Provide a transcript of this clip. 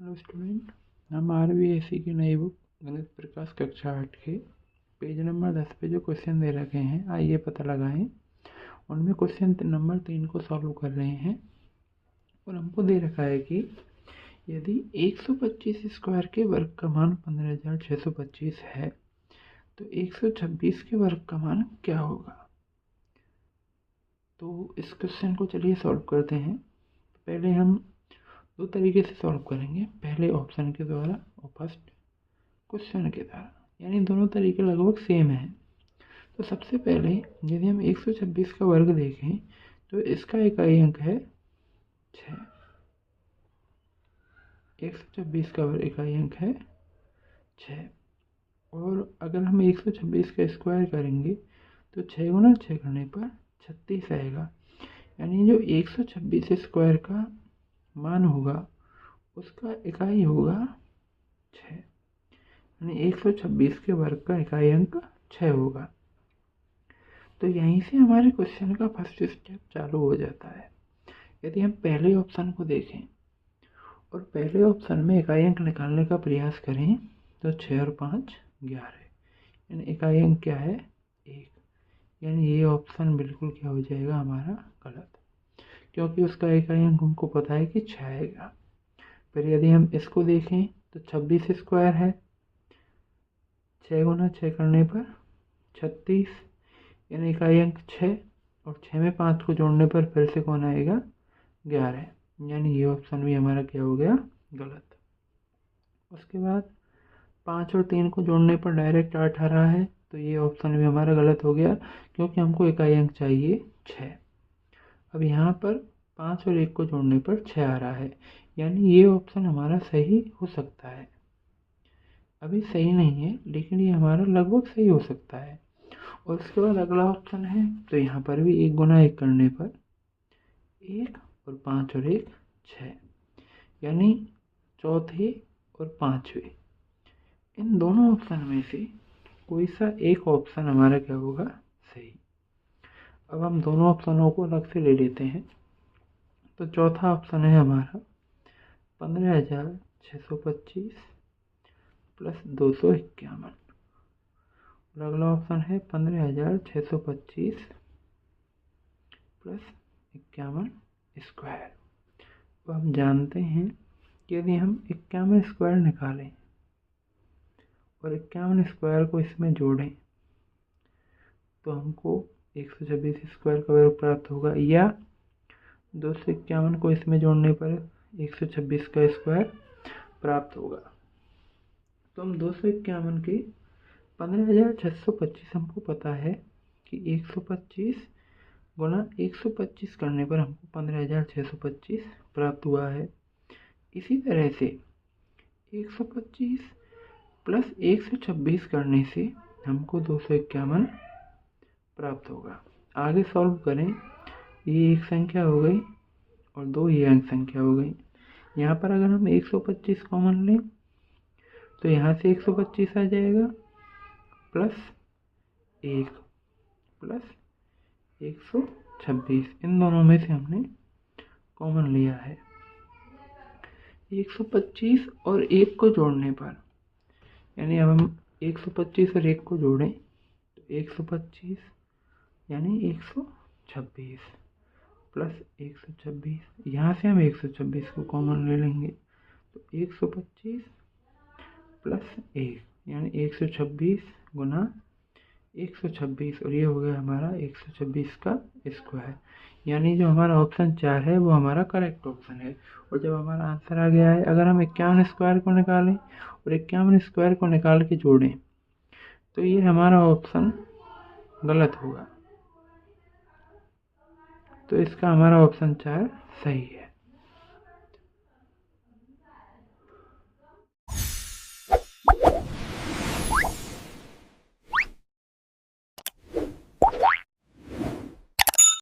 Hello student, हम RBSC की नई बुक गणित प्रकाश कक्षा 8 के पेज नंबर 10 पे जो क्वेश्चन दे रखे हैं, आइए पता लगाएं। उनमें क्वेश्चन नंबर 3 को सॉल्व कर रहे हैं और हमको दे रखा है कि यदि 125 स्क्वायर के वर्ग का मान 15,625 है तो 126 के वर्ग का मान क्या होगा। तो इस क्वेश्चन को चलिए सॉल्व करते हैं। पहले हम दो तरीके से सॉल्व करेंगे, पहले ऑप्शन के द्वारा और फर्स्ट क्वेश्चन के द्वारा, यानी दोनों तरीके लगभग सेम हैं। तो सबसे पहले यदि हम 126 का वर्ग देखें तो इसका इकाई अंक है 6। 126 का वर्ग इकाई अंक है 6। और अगर हम 126 का स्क्वायर करेंगे तो 6 गुना 6 करने पर 36 आएगा। यानी जो 126 स्क्वायर का मान होगा उसका इकाई होगा 6, यानी 126 के वर्ग का इकाई अंक 6 होगा। तो यहीं से हमारे क्वेश्चन का फर्स्ट स्टेप चालू हो जाता है। यदि हम पहले ऑप्शन को देखें और पहले ऑप्शन में इकाई अंक निकालने का प्रयास करें तो 6 और 5 11, यानी इकाई अंक क्या है 1। यानी ये ऑप्शन बिल्कुल क्या हो जाएगा हमारा गलत, क्योंकि उसका इकाई अंक हमको पता है कि 6 आएगा। फिर यदि हम इसको देखें तो 26 स्क्वायर है, 6 गुना 6 करने पर 36, यानी इकाई अंक 6 और 6 में 5 को जोड़ने पर फिर से कौन आएगा 11, यानी ये ऑप्शन भी हमारा क्या हो गया गलत। उसके बाद 5 और 3 को जोड़ने पर डायरेक्ट 8 आ रहा है, तो ये ऑप्शन भी हमारा गलत हो गया, क्योंकि हमको इकाई अंक चाहिए 6। अब यहाँ पर 5 और 1 को जोड़ने पर 6 आ रहा है, यानी ये ऑप्शन हमारा सही हो सकता है। अभी सही नहीं है लेकिन ये हमारा लगभग सही हो सकता है। और उसके बाद अगला ऑप्शन है, तो यहाँ पर भी 1 गुना 1 करने पर 1 और 5 और 1 6, यानी चौथे और पांचवे, इन दोनों ऑप्शन में से कोई सा एक ऑप्शन हमारा क्या होगा सही। अब हम दोनों ऑप्शनों को अलग से ले लेते हैं। तो चौथा ऑप्शन है हमारा 15,625 प्लस 251, और अगला ऑप्शन है 15,625 प्लस 51 स्क्वायर। तो हम जानते हैं कि यदि हम 51 स्क्वायर निकालें और 51 स्क्वायर को इसमें जोड़ें तो हमको 126 स्क्वायर का वर्ग प्राप्त होगा, या 251 को इसमें जोड़ने पर 126 का स्क्वायर प्राप्त होगा। तो हम 251 के 15,625 हमको पता है कि 125 गुना 125 करने पर हमको 15,625 प्राप्त हुआ है। इसी तरह से 125 प्लस 126 करने से हमको 251 प्राप्त होगा। आगे सॉल्व करें, ये एक संख्या हो गई और दो ये अंक संख्या हो गई। यहाँ पर अगर हम 125 कॉमन लें तो यहाँ से 125 आ जाएगा प्लस 1 प्लस 126, इन दोनों में से हमने कॉमन लिया है। 125 और 1 को जोड़ने पर, यानी अब हम 125 और 1 को जोड़ें तो 125 यानी 126 प्लस 126, यहाँ से हम 126 को कॉमन ले लेंगे तो 125 प्लस 1 यानी 126 गुना 126, और ये हो गया हमारा 126 का स्क्वायर। यानी जो हमारा ऑप्शन 4 है वो हमारा करेक्ट ऑप्शन है। और जब हमारा आंसर आ गया है, अगर हम 51 स्क्वायर को निकालें और 51 स्क्वायर को निकाल के जोड़ें तो ये हमारा ऑप्शन गलत होगा। तो इसका हमारा ऑप्शन 4 सही है।